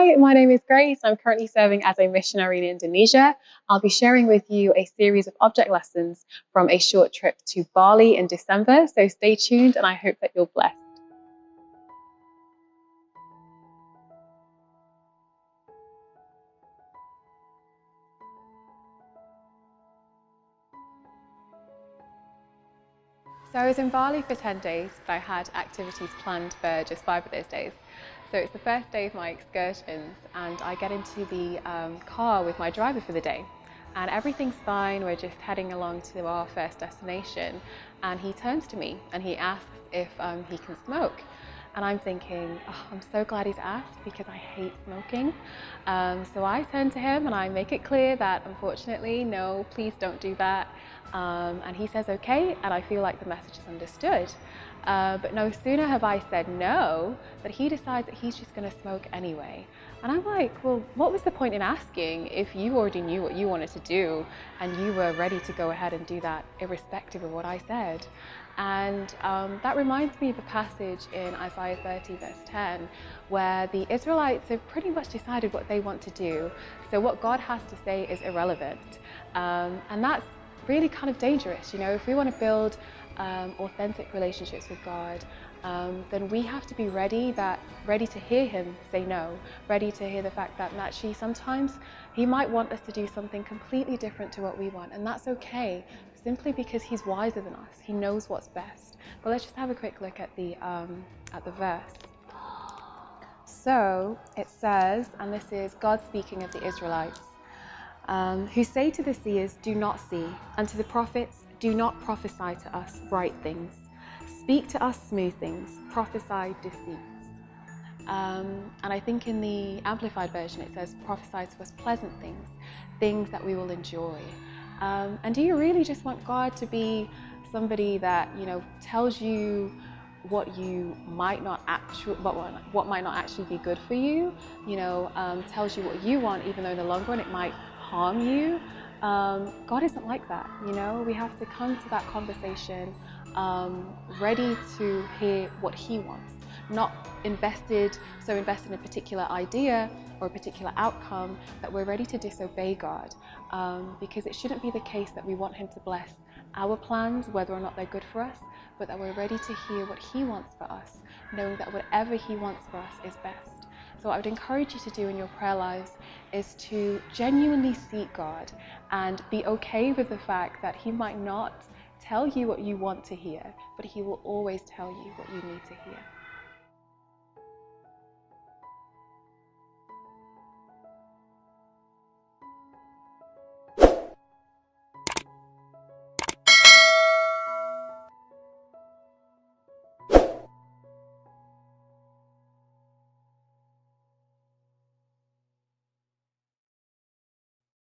Hi, my name is Grace. I'm currently serving as a missionary in Indonesia. I'll be sharing with you a series of object lessons from a short trip to Bali in December. So stay tuned and I hope that you're blessed. So I was in Bali for 10 days, but I had activities planned for just 5 of those days. So it's the first day of my excursions and I get into the car with my driver for the day. And everything's fine, we're just heading along to our first destination. And he turns to me and he asks if he can smoke. And I'm thinking, oh, I'm so glad he's asked because I hate smoking. So I turn to him and I make it clear that unfortunately, no, please don't do that. And he says, okay, and I feel like the message is understood. But no sooner have I said no, that he decides that he's just going to smoke anyway. And I'm like, well, what was the point in asking if you already knew what you wanted to do and you were ready to go ahead and do that irrespective of what I said? And that reminds me of a passage in Isaiah 30 verse 10 where the Israelites have pretty much decided what they want to do. So what God has to say is irrelevant. And that's really kind of dangerous. You know, if we want to build authentic relationships with God, then we have to be ready to hear him say no, ready to hear the fact that actually sometimes he might want us to do something completely different to what we want, and that's okay, simply because he's wiser than us. He knows what's best. But let's just have a quick look at the verse. So it says, and this is God speaking of the Israelites, who say to the seers, do not see, and to the prophets, do not prophesy to us right things. Speak to us smooth things, prophesy deceits. And I think in the Amplified version it says, prophesy to us pleasant things, things that we will enjoy. And do you really just want God to be somebody that, you know, tells you what you might not actually, what might not actually be good for you, you know, tells you what you want, even though in the long run it might harm you? God isn't like that, you know. We have to come to that conversation ready to hear what he wants, not invested in a particular idea or a particular outcome that we're ready to disobey God, because it shouldn't be the case that we want him to bless our plans, whether or not they're good for us, but that we're ready to hear what he wants for us, knowing that whatever he wants for us is best. So what I would encourage you to do in your prayer lives is to genuinely seek God and be okay with the fact that he might not tell you what you want to hear, but he will always tell you what you need to hear.